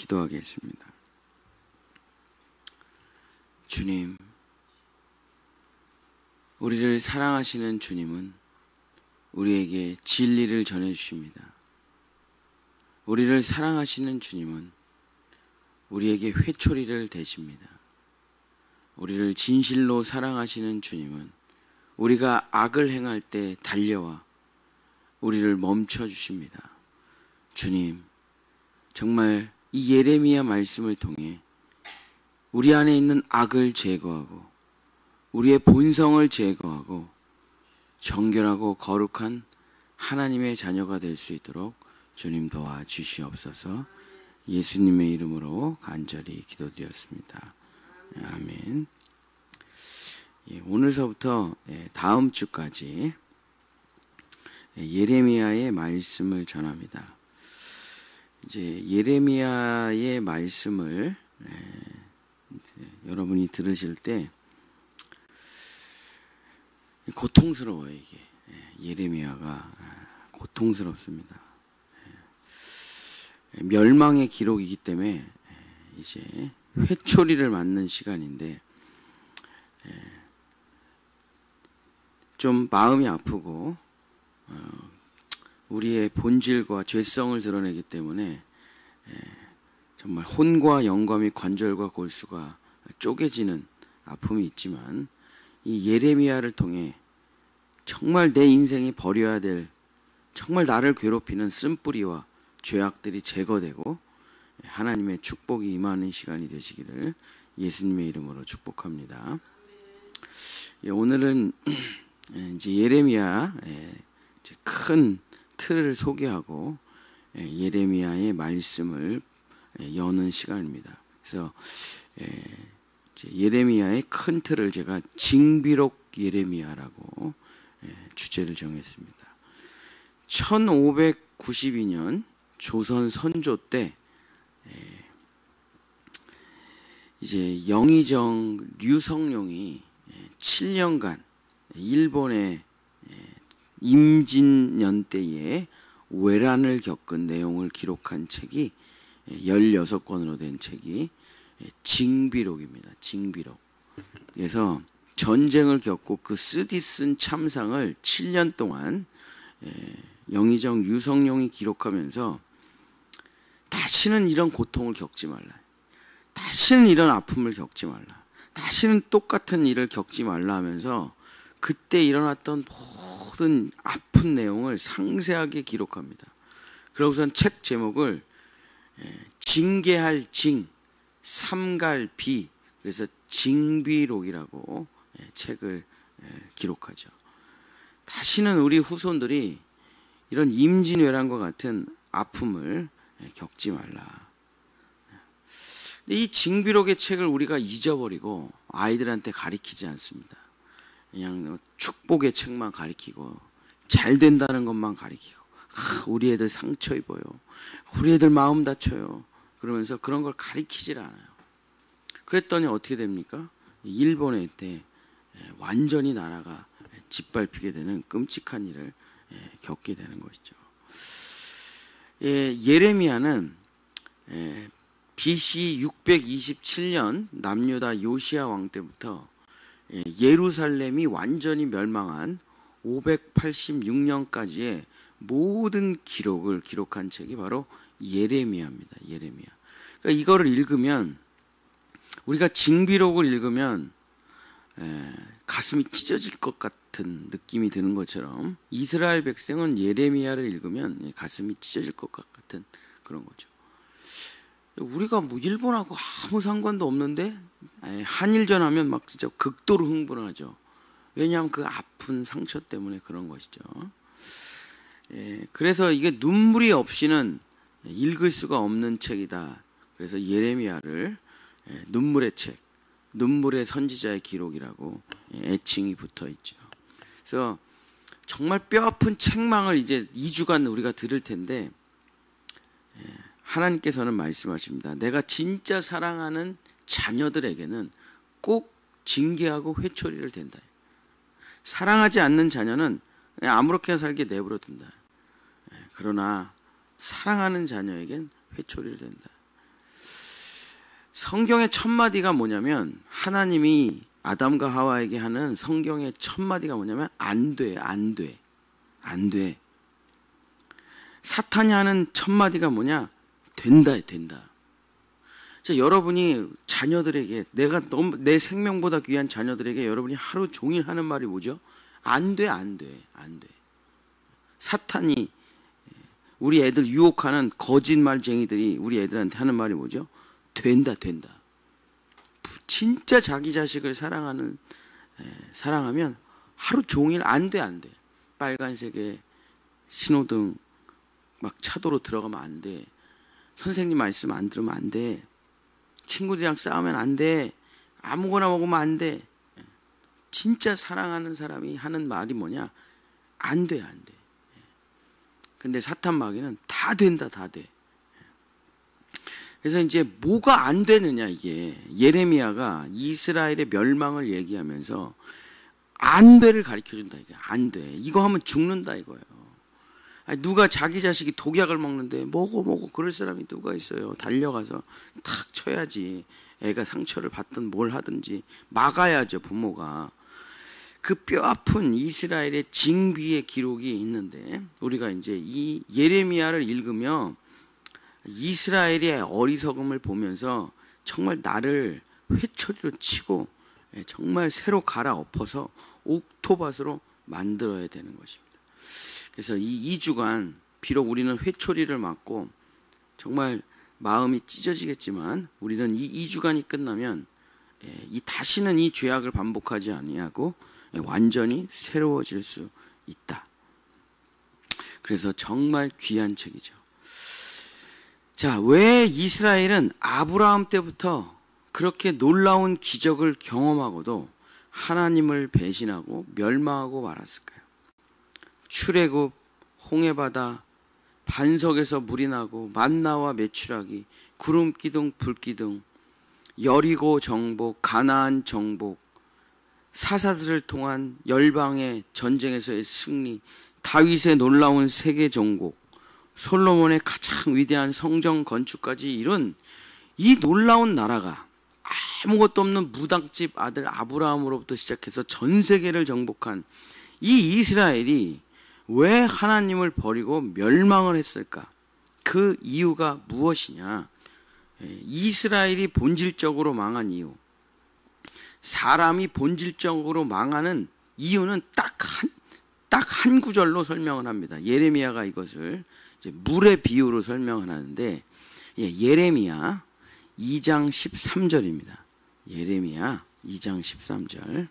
기도하겠습니다. 주님, 우리를 사랑하시는 주님은 우리에게 진리를 전해주십니다. 우리를 사랑하시는 주님은 우리에게 회초리를 대십니다. 우리를 진실로 사랑하시는 주님은 우리가 악을 행할 때 달려와 우리를 멈춰주십니다. 주님, 정말 이 예레미야 말씀을 통해 우리 안에 있는 악을 제거하고 우리의 본성을 제거하고 정결하고 거룩한 하나님의 자녀가 될 수 있도록 주님 도와주시옵소서. 예수님의 이름으로 간절히 기도드렸습니다. 아멘. 오늘서부터 다음 주까지 예레미야의 말씀을 전합니다. 이제 예레미야의 말씀을 여러분이 들으실 때 고통스러워요. 이게 예레미야가 고통스럽습니다. 멸망의 기록이기 때문에 이제 회초리를 맞는 시간인데 좀 마음이 아프고 우리의 본질과 죄성을 드러내기 때문에 정말 혼과 영과 및 관절과 골수가 쪼개지는 아픔이 있지만 이 예레미야를 통해 정말 내 인생이 버려야 될 정말 나를 괴롭히는 쓴뿌리와 죄악들이 제거되고 하나님의 축복이 임하는 시간이 되시기를 예수님의 이름으로 축복합니다. 오늘은 이제 예레미야 큰 틀을 소개하고 예레미야의 말씀을 여는 시간입니다. 그래서 예레미야의 큰 틀을 제가 징비록 예레미야라고 주제를 정했습니다. 1592년 조선 선조 때 이제 영의정 류성룡이 7년간 일본의 임진년 때에 외란을 겪은 내용을 기록한 책이 16권으로 된 책이 징비록입니다. 징비록. 그래서 전쟁을 겪고 그 쓰디쓴 참상을 7년 동안 영의정 류성룡이 기록하면서 다시는 이런 고통을 겪지 말라. 다시는 이런 아픔을 겪지 말라. 다시는 똑같은 일을 겪지 말라 하면서 그때 일어났던 모든 아픈 내용을 상세하게 기록합니다. 그러고선 책 제목을 징계할 징, 삼갈 비, 그래서 징비록이라고 책을 기록하죠. 다시는 우리 후손들이 이런 임진왜란과 같은 아픔을 겪지 말라. 근데 이 징비록의 책을 우리가 잊어버리고 아이들한테 가르치지 않습니다. 그냥 축복의 책만 가르치고 잘 된다는 것만 가르치고 우리 애들 상처 입어요. 우리 애들 마음 다쳐요. 그러면서 그런 걸 가르치질 않아요. 그랬더니 어떻게 됩니까? 일본의 때 완전히 나라가 짓밟히게 되는 끔찍한 일을 겪게 되는 것이죠. 예레미야는 BC 627년 남유다 요시야 왕 때부터 예루살렘이 완전히 멸망한 586년까지의 모든 기록을 기록한 책이 바로 예레미야입니다. 예레미야. 그러니까 이거를 읽으면 우리가 징비록을 읽으면 가슴이 찢어질 것 같은 느낌이 드는 것처럼 이스라엘 백성은 예레미야를 읽으면 가슴이 찢어질 것 같은 그런 거죠. 우리가 뭐 일본하고 아무 상관도 없는데 한일전 하면 막 진짜 극도로 흥분하죠. 왜냐하면 그 아픈 상처 때문에 그런 것이죠. 그래서 이게 눈물이 없이는 읽을 수가 없는 책이다. 그래서 예레미야를 눈물의 책, 눈물의 선지자의 기록이라고 애칭이 붙어 있죠. 그래서 정말 뼈아픈 책망을 이제 2주간 우리가 들을 텐데 하나님께서는 말씀하십니다. 내가 진짜 사랑하는 자녀들에게는 꼭 징계하고 회초리를 댄다. 사랑하지 않는 자녀는 그냥 아무렇게나 살게 내버려 둔다. 그러나 사랑하는 자녀에겐 회초리를 댄다. 성경의 첫 마디가 뭐냐면, 하나님이 아담과 하와에게 하는 성경의 첫 마디가 뭐냐면 안 돼, 안 돼, 안 돼. 사탄이 하는 첫 마디가 뭐냐? 된다, 된다. 자, 여러분이 자녀들에게, 내가 너무 내 생명보다 귀한 자녀들에게 여러분이 하루 종일 하는 말이 뭐죠? 안 돼, 안 돼, 안 돼. 사탄이 우리 애들 유혹하는 거짓말쟁이들이 우리 애들한테 하는 말이 뭐죠? 된다, 된다. 진짜 자기 자식을 사랑하면 하루 종일 안 돼, 안 돼. 빨간색에 신호등 막 차도로 들어가면 안 돼. 선생님 말씀 안 들으면 안 돼. 친구들이랑 싸우면 안 돼. 아무거나 먹으면 안 돼. 진짜 사랑하는 사람이 하는 말이 뭐냐? 안 돼, 안 돼. 근데 사탄 마귀는 다 된다, 다 돼. 그래서 이제 뭐가 안 되느냐, 이게. 예레미야가 이스라엘의 멸망을 얘기하면서 안 돼를 가르쳐 준다, 이게. 안 돼. 이거 하면 죽는다, 이거예요. 아니, 누가 자기 자식이 독약을 먹는데 먹어 그럴 사람이 누가 있어요. 달려가서 탁 쳐야지. 애가 상처를 받든 뭘 하든지 막아야죠, 부모가. 그 뼈아픈 이스라엘의 징비의 기록이 있는데, 우리가 이제 이 예레미야를 읽으며 이스라엘의 어리석음을 보면서 정말 나를 회초리로 치고 정말 새로 갈아엎어서 옥토밭으로 만들어야 되는 것입니다. 그래서 이 2주간 비록 우리는 회초리를 맞고 정말 마음이 찢어지겠지만, 우리는 이 2주간이 끝나면 다시는 이 죄악을 반복하지 아니하고 완전히 새로워질 수 있다. 그래서 정말 귀한 책이죠. 자, 왜 이스라엘은 아브라함 때부터 그렇게 놀라운 기적을 경험하고도 하나님을 배신하고 멸망하고 말았을까요? 출애굽, 홍해바다, 반석에서 물이 나고 만나와 메추라기, 구름기둥, 불기둥, 여리고 정복, 가나안 정복, 사사들을 통한 열방의 전쟁에서의 승리, 다윗의 놀라운 세계 정복, 솔로몬의 가장 위대한 성전 건축까지 이룬 이 놀라운 나라가 아무것도 없는 무당집 아들 아브라함으로부터 시작해서 전 세계를 정복한 이 이스라엘이 왜 하나님을 버리고 멸망을 했을까? 그 이유가 무엇이냐? 이스라엘이 본질적으로 망한 이유, 사람이 본질적으로 망하는 이유는 딱 한 구절로 설명을 합니다. 예레미야가 이것을 이제 물의 비유로 설명을 하는데, 예레미야 2장 13절입니다. 예레미야 2장 13절.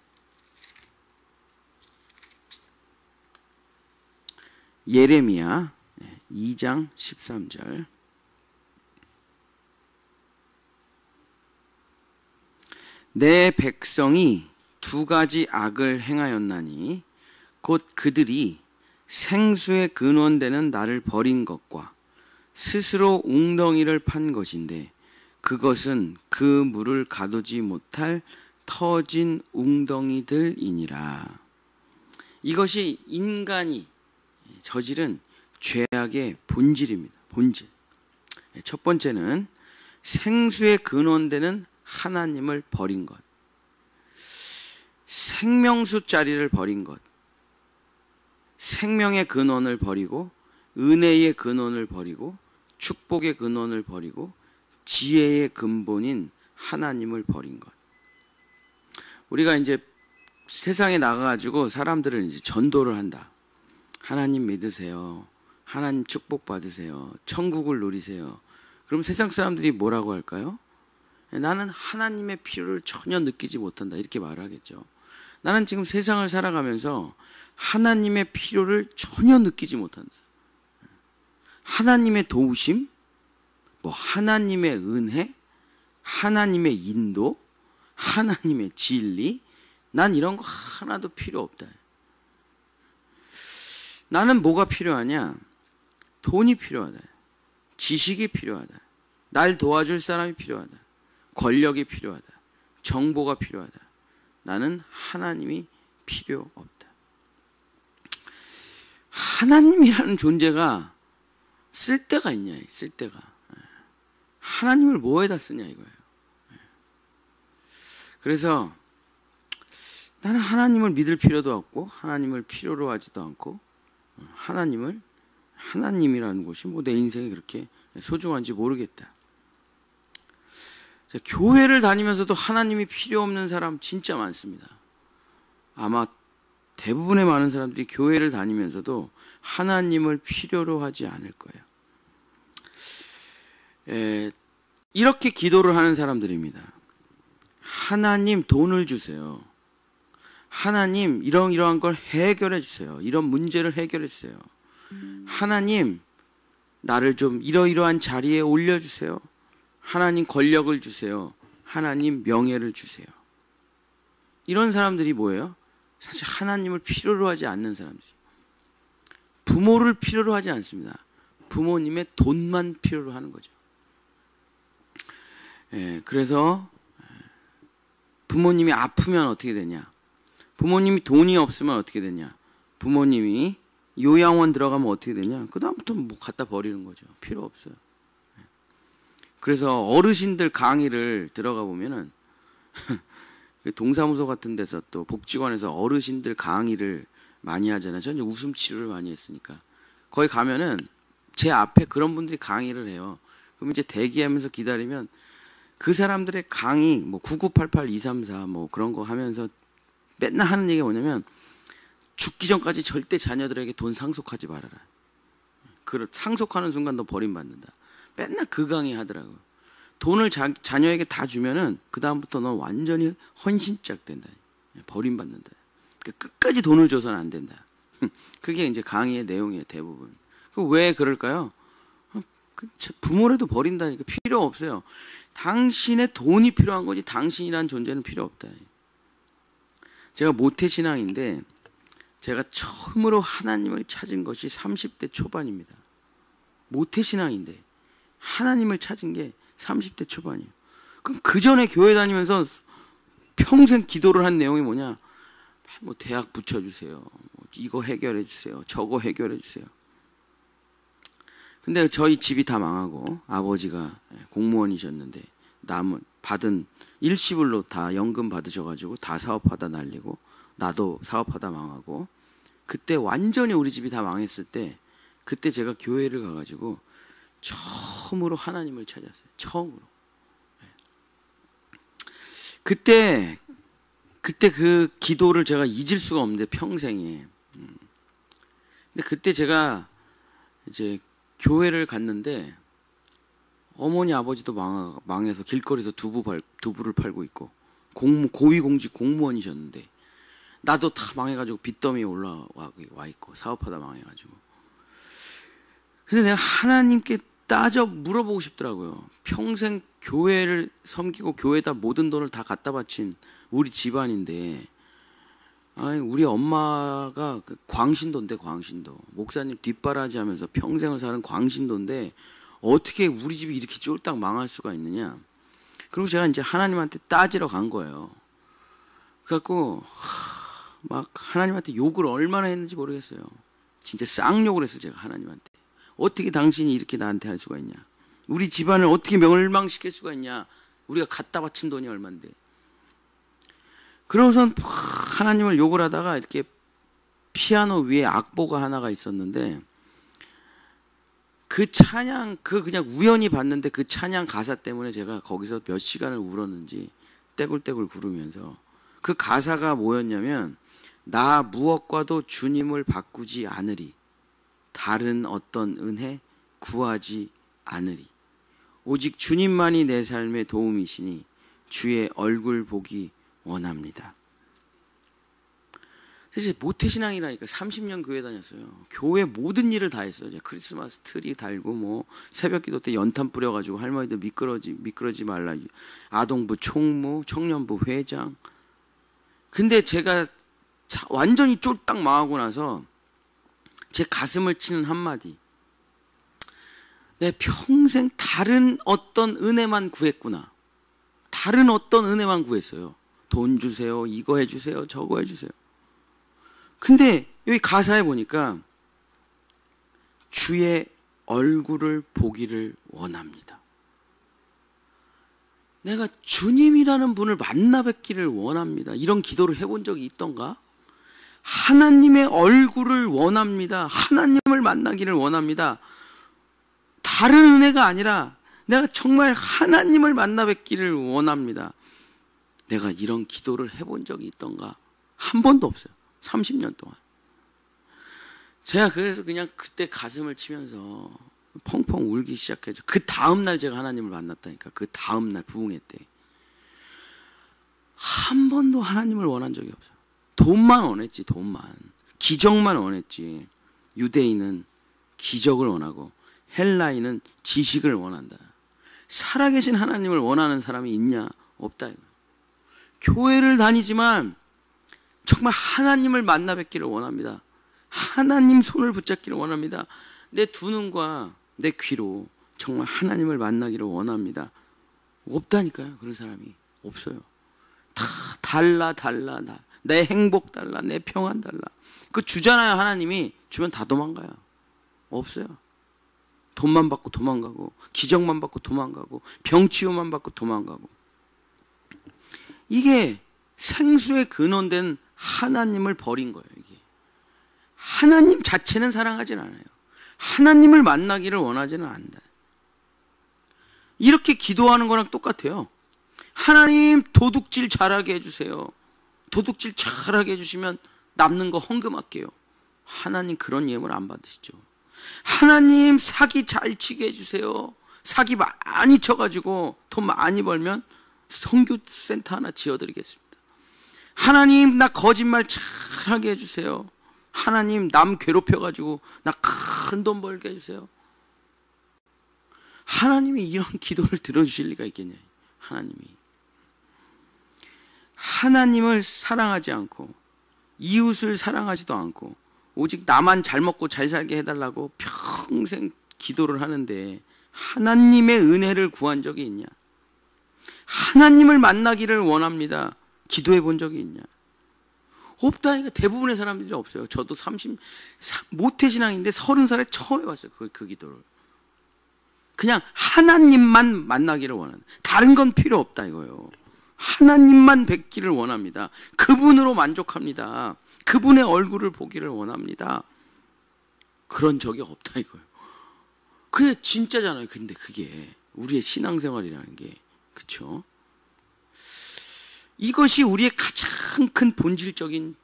예레미야 2장 13절. 내 백성이 두 가지 악을 행하였나니 곧 그들이 생수의 근원되는 나를 버린 것과 스스로 웅덩이를 판 것인데, 그것은 그 물을 가두지 못할 터진 웅덩이들이니라. 이것이 인간이 저지른 죄악의 본질입니다. 본질. 첫 번째는 생수의 근원되는 하나님을 버린 것, 생명수 자리를 버린 것, 생명의 근원을 버리고 은혜의 근원을 버리고 축복의 근원을 버리고 지혜의 근본인 하나님을 버린 것. 우리가 이제 세상에 나가가지고 사람들을 이제 전도를 한다. 하나님 믿으세요. 하나님 축복 받으세요. 천국을 누리세요. 그럼 세상 사람들이 뭐라고 할까요? 나는 하나님의 필요를 전혀 느끼지 못한다, 이렇게 말하겠죠. 나는 지금 세상을 살아가면서 하나님의 필요를 전혀 느끼지 못한다. 하나님의 도우심, 하나님의 은혜, 하나님의 인도, 하나님의 진리, 난 이런 거 하나도 필요 없다. 나는 뭐가 필요하냐? 돈이 필요하다. 지식이 필요하다. 날 도와줄 사람이 필요하다. 권력이 필요하다. 정보가 필요하다. 나는 하나님이 필요 없다. 하나님이라는 존재가 쓸데가 있냐, 쓸데가. 하나님을 뭐에다 쓰냐 이거예요. 그래서 나는 하나님을 믿을 필요도 없고 하나님을 필요로 하지도 않고 하나님이라는 것이 뭐 내 인생에 그렇게 소중한지 모르겠다. 교회를 다니면서도 하나님이 필요 없는 사람 진짜 많습니다. 아마 대부분의 많은 사람들이 교회를 다니면서도 하나님을 필요로 하지 않을 거예요. 이렇게 기도를 하는 사람들입니다. 하나님 돈을 주세요. 하나님 이러한 걸 해결해 주세요. 이런 문제를 해결해 주세요. 하나님 나를 좀 이러이러한 자리에 올려주세요. 하나님 권력을 주세요. 하나님 명예를 주세요. 이런 사람들이 뭐예요? 사실 하나님을 필요로 하지 않는 사람들이. 부모를 필요로 하지 않습니다. 부모님의 돈만 필요로 하는 거죠. 그래서 부모님이 아프면 어떻게 되냐? 부모님이 돈이 없으면 어떻게 되냐? 부모님이 요양원 들어가면 어떻게 되냐? 그 다음부터 뭐 갖다 버리는 거죠. 필요 없어요. 그래서 어르신들 강의를 들어가 보면은 동사무소 같은 데서 또 복지관에서 어르신들 강의를 많이 하잖아요. 저는 웃음 치료를 많이 했으니까 거기 가면은 제 앞에 그런 분들이 강의를 해요. 그럼 이제 대기하면서 기다리면 그 사람들의 강의 뭐 9988, 234 뭐 그런 거 하면서 맨날 하는 얘기가 뭐냐면 죽기 전까지 절대 자녀들에게 돈 상속하지 말아라. 그 상속하는 순간 너 버림받는다. 맨날 그 강의 하더라고요. 돈을 자녀에게 다 주면은 그 다음부터 넌 완전히 헌신짝 된다. 버림받는다. 끝까지 돈을 줘서는 안 된다. 그게 이제 강의의 내용이에요, 대부분. 왜 그럴까요? 부모라도 버린다니까 필요 없어요. 당신의 돈이 필요한 거지 당신이라는 존재는 필요 없다. 제가 모태신앙인데 제가 처음으로 하나님을 찾은 것이 30대 초반입니다. 모태신앙인데 하나님을 찾은 게 30대 초반이에요. 그럼 그 전에 교회 다니면서 평생 기도를 한 내용이 뭐냐? 뭐 대학 붙여주세요. 뭐 이거 해결해 주세요. 저거 해결해 주세요. 근데 저희 집이 다 망하고 아버지가 공무원이셨는데 받은 일시불로 다 연금 받으셔가지고 다 사업하다 날리고 나도 사업하다 망하고 그때 완전히 우리 집이 다 망했을 때 그때 제가 교회를 가가지고 처음으로 하나님을 찾았어요. 처음으로. 그때 그 기도를 제가 잊을 수가 없는데 평생에. 근데 그때 제가 이제 교회를 갔는데 어머니 아버지도 망해서 길거리에서 두부를 팔고 있고 고위공직 공무원이셨는데 나도 다 망해가지고 빚더미에 올라와 있고 사업하다 망해가지고. 근데 내가 하나님께 따져 물어보고 싶더라고요. 평생 교회를 섬기고 교회에다 모든 돈을 다 갖다 바친 우리 집안인데 아니 우리 엄마가 광신도인데 광신도 목사님 뒷바라지 하면서 평생을 사는 광신도인데 어떻게 우리 집이 이렇게 쫄딱 망할 수가 있느냐. 그리고 제가 이제 하나님한테 따지러 간 거예요. 그래갖고 막 하나님한테 욕을 얼마나 했는지 모르겠어요. 진짜 쌍욕을 했어요. 제가 하나님한테. 어떻게 당신이 이렇게 나한테 할 수가 있냐. 우리 집안을 어떻게 멸망시킬 수가 있냐. 우리가 갖다 바친 돈이 얼만데. 그러고선 하나님을 욕을 하다가 이렇게 피아노 위에 악보가 하나가 있었는데 그 찬양 그냥 우연히 봤는데 그 찬양 가사 때문에 제가 거기서 몇 시간을 울었는지 떼굴떼굴 구르면서 그 가사가 뭐였냐면 나 무엇과도 주님을 바꾸지 않으리 다른 어떤 은혜 구하지 않으리 오직 주님만이 내 삶의 도움이시니 주의 얼굴 보기 원합니다. 사실 모태신앙이라니까 30년 교회 다녔어요. 교회 모든 일을 다 했어요. 크리스마스 트리 달고 뭐 새벽기도 때 연탄 뿌려가지고 할머니들 미끄러지 말라 아동부 총무 청년부 회장. 근데 제가 완전히 쫄딱 망하고 나서 제 가슴을 치는 한마디. 내 평생 다른 어떤 은혜만 구했구나. 다른 어떤 은혜만 구했어요. 돈 주세요. 이거 해주세요. 저거 해주세요. 근데 여기 가사에 보니까 주의 얼굴을 보기를 원합니다. 내가 주님이라는 분을 만나 뵙기를 원합니다. 이런 기도를 해본 적이 있던가? 하나님의 얼굴을 원합니다. 하나님을 만나기를 원합니다. 다른 은혜가 아니라 내가 정말 하나님을 만나 뵙기를 원합니다. 내가 이런 기도를 해본 적이 있던가? 한 번도 없어요. 30년 동안. 제가 그래서 그냥 그때 가슴을 치면서 펑펑 울기 시작했죠. 그 다음날 제가 하나님을 만났다니까. 그 다음날 부흥회 때. 한 번도 하나님을 원한 적이 없어요. 돈만 원했지, 돈만. 기적만 원했지. 유대인은 기적을 원하고 헬라인은 지식을 원한다. 살아계신 하나님을 원하는 사람이 있냐? 없다. 교회를 다니지만 정말 하나님을 만나 뵙기를 원합니다. 하나님 손을 붙잡기를 원합니다. 내 두 눈과 내 귀로 정말 하나님을 만나기를 원합니다. 없다니까요. 그런 사람이 없어요. 다 달라. 내 행복 달라, 내 평안 달라. 그 주잖아요. 하나님이 주면 다 도망가요. 없어요. 돈만 받고 도망가고, 기적만 받고 도망가고, 병치유만 받고 도망가고. 이게 생수의 근원된 하나님을 버린 거예요. 이게 하나님 자체는 사랑하진 않아요. 하나님을 만나기를 원하지는 않는다. 이렇게 기도하는 거랑 똑같아요. 하나님 도둑질 잘하게 해주세요. 도둑질 잘하게 해주시면 남는 거 헌금할게요. 하나님 그런 예물 안 받으시죠. 하나님 사기 잘 치게 해주세요. 사기 많이 쳐가지고 돈 많이 벌면 선교센터 하나 지어드리겠습니다. 하나님 나 거짓말 잘하게 해주세요. 하나님 남 괴롭혀가지고 나 큰 돈 벌게 해주세요. 하나님이 이런 기도를 들어주실 리가 있겠냐. 하나님을 사랑하지 않고 이웃을 사랑하지도 않고 오직 나만 잘 먹고 잘 살게 해달라고 평생 기도를 하는데 하나님의 은혜를 구한 적이 있냐? 하나님을 만나기를 원합니다. 기도해 본 적이 있냐? 없다니까. 대부분의 사람들이 없어요. 저도 모태신앙인데 30살에 처음 해봤어요. 그 기도를. 그냥 하나님만 만나기를 원하는, 다른 건 필요 없다 이거예요. 하나님만 뵙기를 원합니다. 그분으로 만족합니다. 그분의 얼굴을 보기를 원합니다. 그런 적이 없다 이거예요. 그게 진짜잖아요. 근데 그게 우리의 신앙생활이라는 게, 그렇죠? 이것이 우리의 가장 큰 본질적인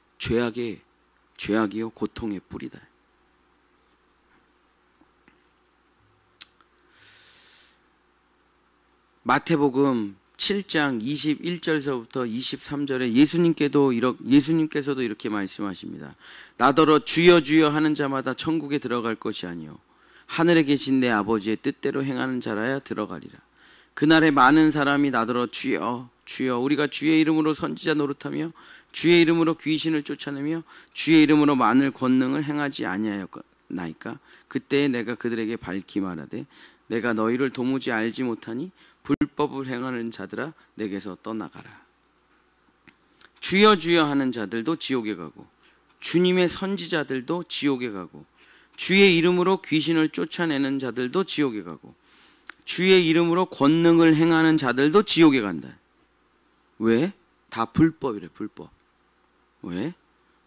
죄악이요 고통의 뿌리다. 마태복음 7장 21절서부터 23절에 예수님께서도 이렇게 말씀하십니다. 나더러 주여 주여 하는 자마다 천국에 들어갈 것이 아니요 하늘에 계신 내 아버지의 뜻대로 행하는 자라야 들어가리라. 그날에 많은 사람이 나더러 주여 주여 우리가 주의 이름으로 선지자 노릇하며 주의 이름으로 귀신을 쫓아내며 주의 이름으로 많은 권능을 행하지 아니하였나이까. 그때에 내가 그들에게 밝히 말하되 내가 너희를 도무지 알지 못하니 불법을 행하는 자들아 내게서 떠나가라. 주여 주여 하는 자들도 지옥에 가고 주님의 선지자들도 지옥에 가고 주의 이름으로 귀신을 쫓아내는 자들도 지옥에 가고 주의 이름으로 권능을 행하는 자들도 지옥에 간다. 왜? 다 불법이래. 불법. 왜?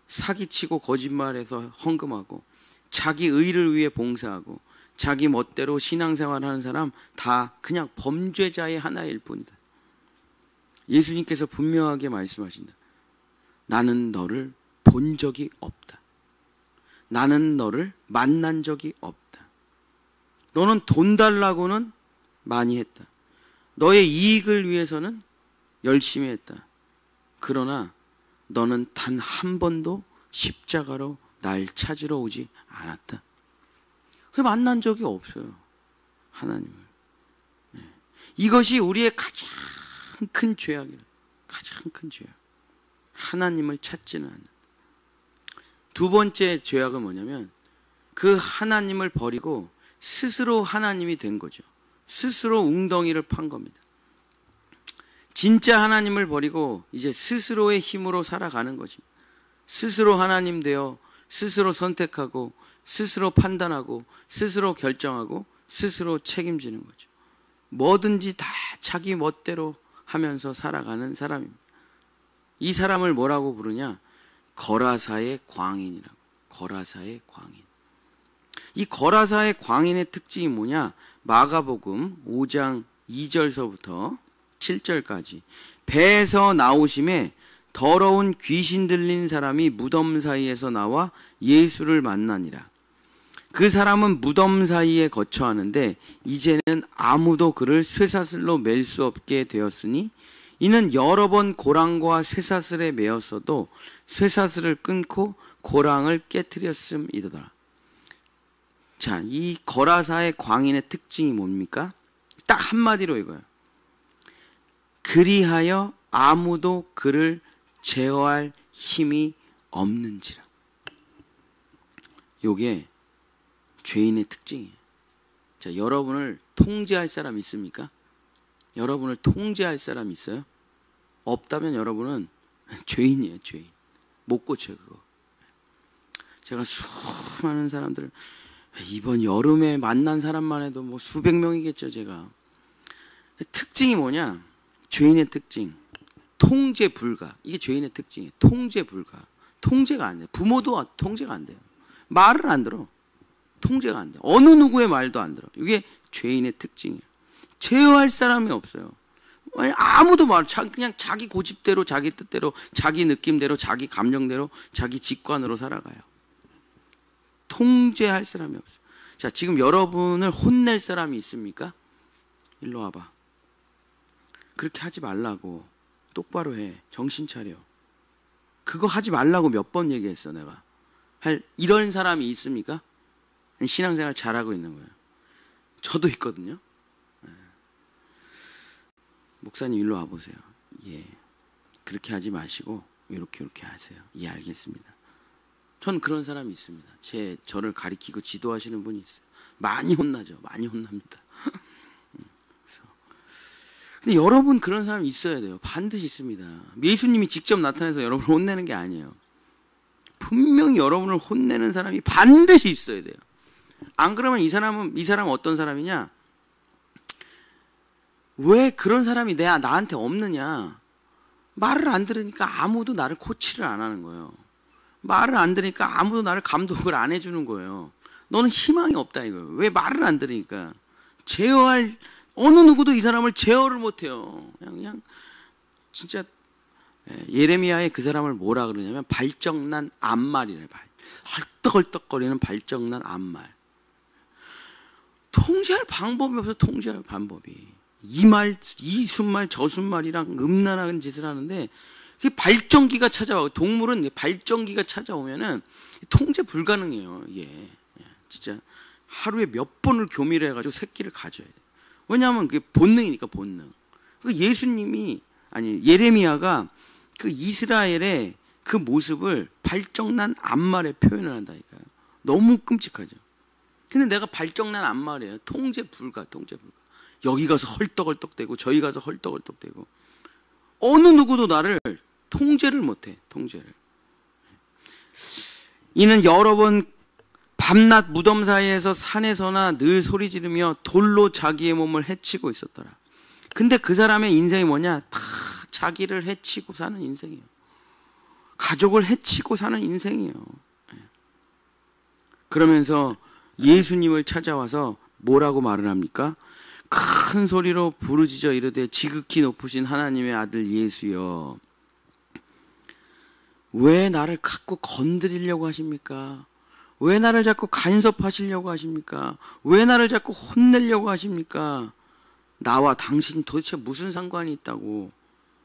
사기치고 거짓말해서 헌금하고 자기 의를 위해 봉사하고 자기 멋대로 신앙생활하는 사람 다 그냥 범죄자의 하나일 뿐이다. 예수님께서 분명하게 말씀하신다. 나는 너를 본 적이 없다. 나는 너를 만난 적이 없다. 너는 돈 달라고는 많이 했다. 너의 이익을 위해서는 열심히 했다. 그러나 너는 단 한 번도 십자가로 날 찾으러 오지 않았다. 그 만난 적이 없어요. 하나님을. 이것이 우리의 가장 큰 죄악이라. 가장 큰 죄악. 하나님을 찾지는 않는다. 두 번째 죄악은 뭐냐면 그 하나님을 버리고 스스로 하나님이 된 거죠. 스스로 웅덩이를 판 겁니다. 진짜 하나님을 버리고 이제 스스로의 힘으로 살아가는 것입니다. 스스로 하나님 되어 스스로 선택하고 스스로 판단하고 스스로 결정하고 스스로 책임지는 거죠. 뭐든지 다 자기 멋대로 하면서 살아가는 사람입니다. 이 사람을 뭐라고 부르냐? 거라사의 광인이라고. 거라사의 광인. 이 거라사의 광인의 특징이 뭐냐? 마가복음 5장 2절서부터 7절까지 배에서 나오심에 더러운 귀신 들린 사람이 무덤 사이에서 나와 예수를 만나니라. 그 사람은 무덤 사이에 거처하는데 이제는 아무도 그를 쇠사슬로 맬 수 없게 되었으니 이는 여러 번 고랑과 쇠사슬에 매었어도 쇠사슬을 끊고 고랑을 깨트렸음이더라. 자, 이 거라사의 광인의 특징이 뭡니까? 딱 한마디로 이거예요. 그리하여 아무도 그를 제어할 힘이 없는지라. 요게 죄인의 특징이에요. 자, 여러분을 통제할 사람 있습니까? 여러분을 통제할 사람 있어요? 없다면 여러분은 죄인이에요, 죄인. 못 고쳐요, 그거. 제가 수많은 사람들, 이번 여름에 만난 사람만 해도 뭐 수백 명이겠죠, 제가. 특징이 뭐냐? 죄인의 특징. 통제 불가. 이게 죄인의 특징이에요. 통제 불가. 통제가 안 돼요. 부모도 통제가 안 돼요. 말을 안 들어. 통제가 안 돼요. 어느 누구의 말도 안 들어. 이게 죄인의 특징이에요. 제어할 사람이 없어요. 아무도 그냥 자기 고집대로, 자기 뜻대로, 자기 느낌대로, 자기 감정대로, 자기 직관으로 살아가요. 통제할 사람이 없어요. 자, 지금 여러분을 혼낼 사람이 있습니까? 일로 와봐. 그렇게 하지 말라고. 똑바로 해. 정신 차려. 그거 하지 말라고 몇 번 얘기했어, 내가. 이런 사람이 있습니까? 신앙생활 잘하고 있는 거예요. 저도 있거든요. 목사님 일로 와보세요. 예, 그렇게 하지 마시고 이렇게 하세요. 예, 알겠습니다. 전 그런 사람이 있습니다. 저를 가리키고 지도하시는 분이 있어요. 많이 혼나죠. 많이 혼납니다. 근데 여러분 그런 사람이 있어야 돼요. 반드시 있습니다. 예수님이 직접 나타나서 여러분을 혼내는 게 아니에요. 분명히 여러분을 혼내는 사람이 반드시 있어야 돼요. 안 그러면 이 사람은 어떤 사람이냐? 왜 그런 사람이 나한테 없느냐? 말을 안 들으니까 아무도 나를 코치를 안 하는 거예요. 말을 안 들으니까 아무도 나를 감독을 안 해주는 거예요. 너는 희망이 없다 이거예요. 왜 말을 안 들으니까? 어느 누구도 이 사람을 제어를 못해요. 그냥 진짜 예레미야에 그 사람을 뭐라 그러냐면 발정난 암말이래. 헐떡헐떡거리는 발정난 암말. 통제할 방법이 없어. 통제할 방법이. 이 순말 저 순말이랑 음란한 짓을 하는데 그게 발정기가 찾아와. 동물은 발정기가 찾아오면은 통제 불가능해요. 이게 진짜 하루에 몇 번을 교미를 해가지고 새끼를 가져야 돼. 왜냐하면 그게 본능이니까 본능. 예레미야가 그 이스라엘의 그 모습을 발정난 암말에 표현을 한다니까요. 너무 끔찍하죠. 근데 내가 발정난 암말이에요. 통제 불가. 여기 가서 헐떡헐떡대고 저기 가서 헐떡헐떡대고 어느 누구도 나를 통제를 못해. 통제를. 이는 여러 번 밤낮 무덤 사이에서 산에서나 늘 소리 지르며 돌로 자기의 몸을 해치고 있었더라. 근데 그 사람의 인생이 뭐냐? 다 자기를 해치고 사는 인생이에요. 가족을 해치고 사는 인생이에요. 그러면서 예수님을 찾아와서 뭐라고 말을 합니까? 큰 소리로 부르짖어 이르되 지극히 높으신 하나님의 아들 예수여, 왜 나를 자꾸 건드리려고 하십니까? 왜 나를 자꾸 간섭하시려고 하십니까? 왜 나를 자꾸 혼내려고 하십니까? 나와 당신이 도대체 무슨 상관이 있다고?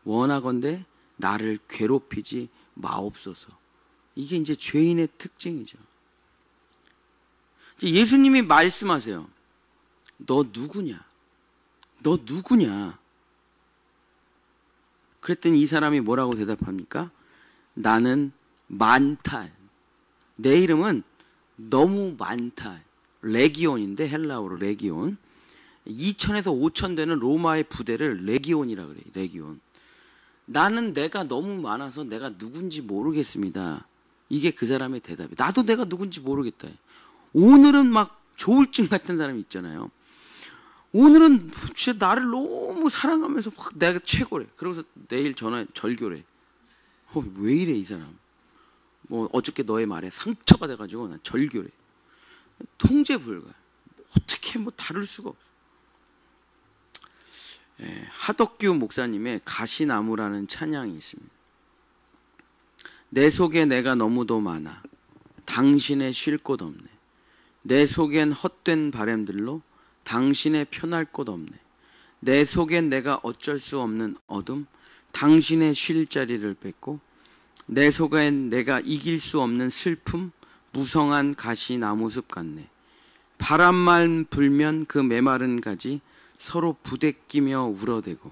원하건대 나를 괴롭히지 마옵소서. 이게 이제 죄인의 특징이죠. 이제 예수님이 말씀하세요. 너 누구냐? 너 누구냐? 그랬더니 이 사람이 뭐라고 대답합니까? 나는 많다. 내 이름은 너무 많다. 레기온인데, 헬라어로 레기온. 2,000에서 5,000 되는 로마의 부대를 레기온이라 그래요. 레기온. 나는 내가 너무 많아서 내가 누군지 모르겠습니다. 이게 그 사람의 대답이에요. 나도 내가 누군지 모르겠다. 오늘은 막 조울증 같은 사람이 있잖아요. 오늘은 진짜 나를 너무 사랑하면서 내가 최고래. 그러고서 내일 절교래. 왜 이래 이 사람. 뭐 어저께 너의 말에 상처가 돼가지고 난 절교래. 통제 불가. 어떻게 뭐 다룰 수가 없어. 하덕규 목사님의 가시나무라는 찬양이 있습니다. 내 속에 내가 너무도 많아 당신의 쉴 곳 없네. 내 속엔 헛된 바램들로 당신의 편할 곳 없네. 내 속엔 내가 어쩔 수 없는 어둠 당신의 쉴 자리를 뺏고, 내 속엔 내가 이길 수 없는 슬픔 무성한 가시나무 숲 같네. 바람만 불면 그 메마른 가지 서로 부대끼며 울어대고,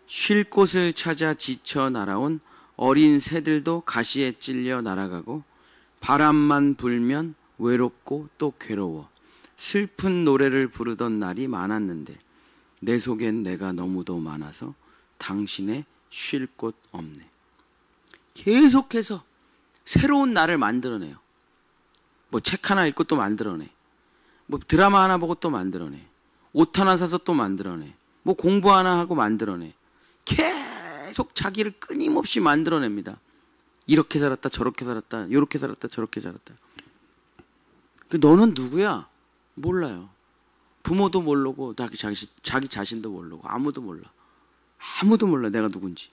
쉴 곳을 찾아 지쳐 날아온 어린 새들도 가시에 찔려 날아가고, 바람만 불면 외롭고 또 괴로워 슬픈 노래를 부르던 날이 많았는데, 내 속엔 내가 너무도 많아서 당신의 쉴 곳 없네. 계속해서 새로운 나를 만들어내요. 뭐 책 하나 읽고 또 만들어내. 뭐 드라마 하나 보고 또 만들어내. 옷 하나 사서 또 만들어내. 뭐 공부 하나 하고 만들어내. 계속 자기를 끊임없이 만들어냅니다. 이렇게 살았다 저렇게 살았다 이렇게 살았다 저렇게 살았다. 너는 누구야? 몰라요. 부모도 모르고 자기 자신도 모르고 아무도 몰라. 아무도 몰라 내가 누군지.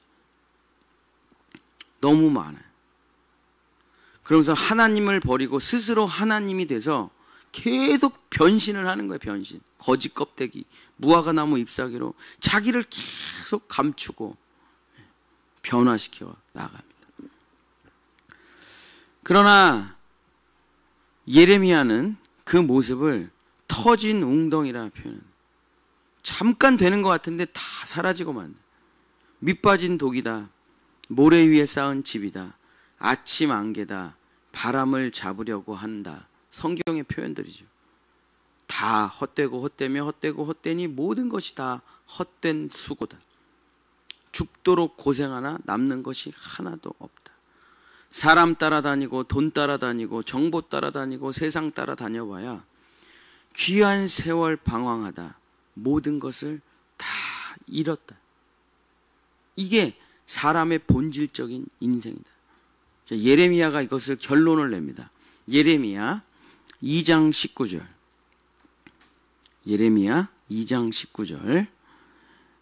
너무 많아요. 그러면서 하나님을 버리고 스스로 하나님이 돼서 계속 변신을 하는 거예요. 변신. 거짓 껍데기, 무화과 나무 잎사귀로 자기를 계속 감추고 변화시켜 나갑니다. 그러나 예레미야는 그 모습을 터진 웅덩이라 표현합니다. 잠깐 되는 것 같은데 다 사라지고 만다. 밑빠진 독이다. 모래 위에 쌓은 집이다. 아침 안개다. 바람을 잡으려고 한다. 성경의 표현들이죠. 다 헛되고 헛되며 헛되고 헛되니 모든 것이 다 헛된 수고다. 죽도록 고생하나 남는 것이 하나도 없다. 사람 따라다니고 돈 따라다니고 정보 따라다니고 세상 따라다녀봐야 귀한 세월 방황하다 모든 것을 다 잃었다. 이게 사람의 본질적인 인생이다. 예레미야가 이것을 결론을 냅니다. 예레미야 2장 19절. 예레미야 2장 19절.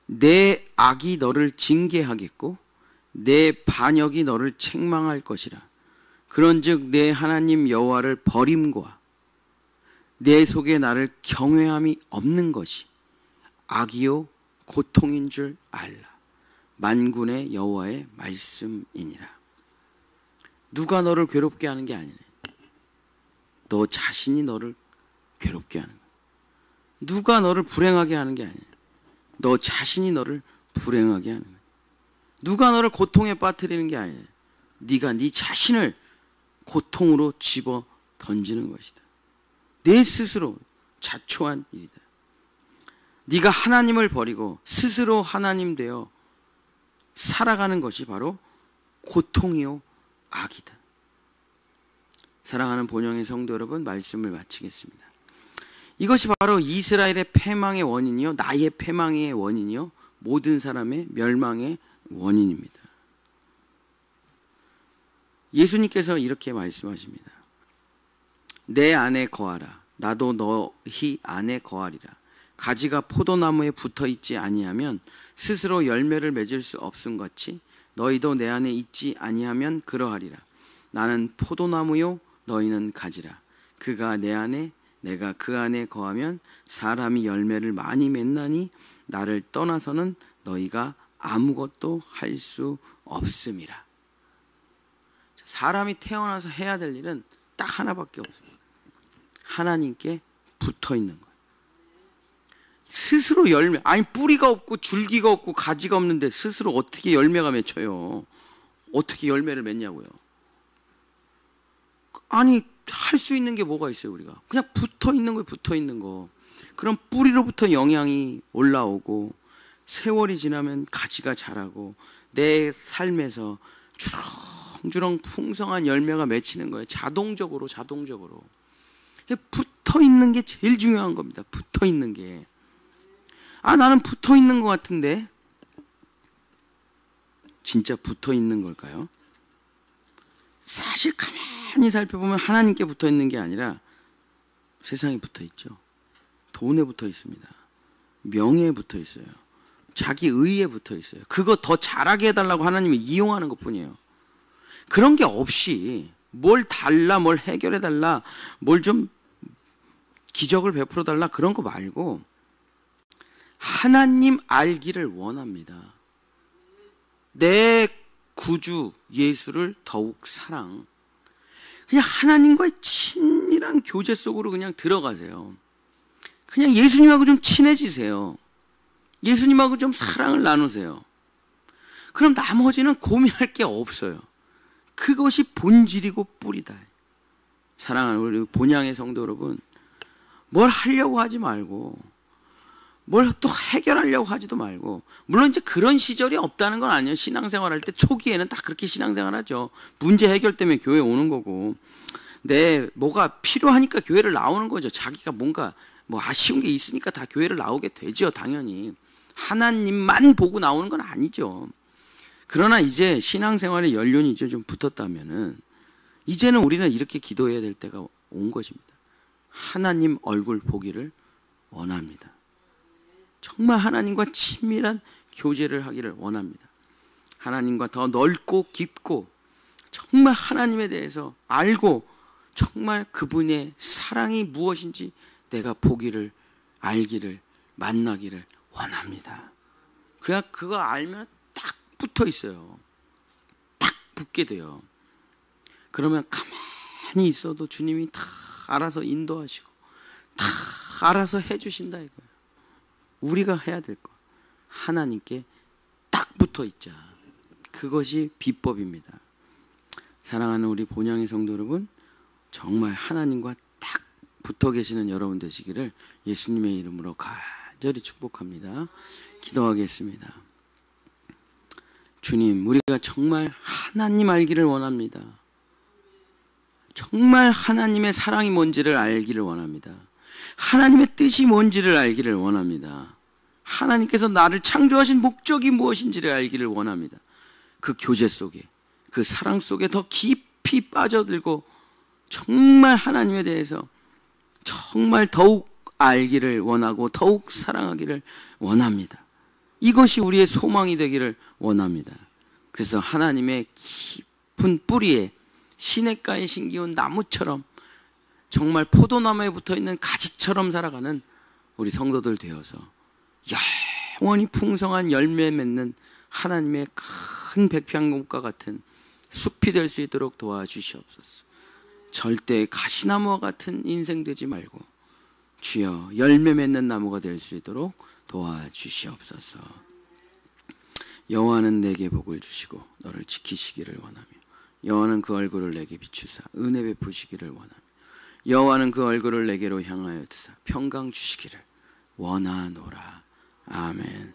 내 악이 너를 징계하겠고 내 반역이 너를 책망할 것이라. 그런즉 내 하나님 여호와를 버림과 내 속에 나를 경외함이 없는 것이 악이요 고통인 줄 알라. 만군의 여호와의 말씀이니라. 누가 너를 괴롭게 하는 게 아니네. 너 자신이 너를 괴롭게 하는 거야. 누가 너를 불행하게 하는 게 아니야. 너 자신이 너를 불행하게 하는 거야. 누가 너를 고통에 빠뜨리는 게 아니야. 네가 네 자신을 고통으로 집어 던지는 것이다. 내 스스로 자초한 일이다. 네가 하나님을 버리고 스스로 하나님 되어 살아가는 것이 바로 고통이요 악이다. 사랑하는 본영의 성도 여러분, 말씀을 마치겠습니다. 이것이 바로 이스라엘의 패망의 원인이요 나의 패망의 원인이요 모든 사람의 멸망의 원인입니다. 예수님께서 이렇게 말씀하십니다. 내 안에 거하라. 나도 너희 안에 거하리라. 가지가 포도나무에 붙어있지 아니하면 스스로 열매를 맺을 수 없음 같이 너희도 내 안에 있지 아니하면 그러하리라. 나는 포도나무요 너희는 가지라. 그가 내 안에 내가 그 안에 거하면 사람이 열매를 많이 맺나니 나를 떠나서는 너희가 아무것도 할 수 없음이라. 사람이 태어나서 해야 될 일은 딱 하나밖에 없습니다. 하나님께 붙어있는 거예요. 스스로 열매, 아니 뿌리가 없고 줄기가 없고 가지가 없는데 스스로 어떻게 열매가 맺혀요? 어떻게 열매를 맺냐고요? 아니 할 수 있는 게 뭐가 있어요? 우리가 그냥 붙어있는 거예요. 붙어있는 거. 그럼 뿌리로부터 영양이 올라오고 세월이 지나면 가지가 자라고 내 삶에서 주렁주렁 풍성한 열매가 맺히는 거예요. 자동적으로. 붙어있는 게 제일 중요한 겁니다. 붙어있는 게. 나는 붙어 있는 것 같은데. 진짜 붙어 있는 걸까요? 사실 가만히 살펴보면 하나님께 붙어 있는 게 아니라 세상에 붙어 있죠. 돈에 붙어 있습니다. 명예에 붙어 있어요. 자기 의에 붙어 있어요. 그거 더 잘하게 해달라고 하나님이 이용하는 것 뿐이에요. 그런 게 없이 뭘 달라, 뭘 해결해 달라, 뭘 좀 기적을 베풀어 달라, 그런 거 말고 하나님 알기를 원합니다. 내 구주 예수를 더욱 사랑. 그냥 하나님과의 친밀한 교제 속으로 그냥 들어가세요. 그냥 예수님하고 좀 친해지세요. 예수님하고 좀 사랑을 나누세요. 그럼 나머지는 고민할 게 없어요. 그것이 본질이고 뿌리다. 사랑하는 우리 본향의 성도 여러분, 뭘 하려고 하지 말고, 뭘 또 해결하려고 하지도 말고, 물론 이제 그런 시절이 없다는 건 아니에요. 신앙생활 할 때 초기에는 다 그렇게 신앙생활 하죠. 문제 해결 때문에 교회 오는 거고, 뭐가 필요하니까 교회를 나오는 거죠. 자기가 뭔가 뭐 아쉬운 게 있으니까 다 교회를 나오게 되죠. 당연히 하나님만 보고 나오는 건 아니죠. 그러나 이제 신앙생활에 연륜이 이제 좀 붙었다면은 이제는 우리는 이렇게 기도해야 될 때가 온 것입니다. 하나님 얼굴 보기를 원합니다. 정말 하나님과 친밀한 교제를 하기를 원합니다. 하나님과 더 넓고 깊고 정말 하나님에 대해서 알고 정말 그분의 사랑이 무엇인지 내가 보기를, 알기를, 만나기를 원합니다. 그래야 그거 알면 딱 붙어 있어요. 딱 붙게 돼요. 그러면 가만히 있어도 주님이 다 알아서 인도하시고 다 알아서 해주신다 이거예요. 우리가 해야 될 거, 하나님께 딱 붙어 있자. 그것이 비법입니다. 사랑하는 우리 본향의 성도 여러분, 정말 하나님과 딱 붙어 계시는 여러분 되시기를 예수님의 이름으로 간절히 축복합니다. 기도하겠습니다. 주님, 우리가 정말 하나님 알기를 원합니다. 정말 하나님의 사랑이 뭔지를 알기를 원합니다. 하나님의 뜻이 뭔지를 알기를 원합니다. 하나님께서 나를 창조하신 목적이 무엇인지를 알기를 원합니다. 그 교제 속에, 그 사랑 속에 더 깊이 빠져들고 정말 하나님에 대해서 정말 더욱 알기를 원하고 더욱 사랑하기를 원합니다. 이것이 우리의 소망이 되기를 원합니다. 그래서 하나님의 깊은 뿌리에 시냇가에 심기운 나무처럼 정말 포도나무에 붙어있는 가지처럼 살아가는 우리 성도들 되어서 영원히 풍성한 열매 맺는 하나님의 큰 백향목과 같은 숲이 될 수 있도록 도와주시옵소서. 절대 가시나무와 같은 인생 되지 말고 주여 열매 맺는 나무가 될 수 있도록 도와주시옵소서. 여호와는 내게 복을 주시고 너를 지키시기를 원하며 여호와는 그 얼굴을 내게 비추사 은혜 베푸시기를 원하며 여호와는 그 얼굴을 내게로 향하여 드사 평강 주시기를 원하노라. 아멘.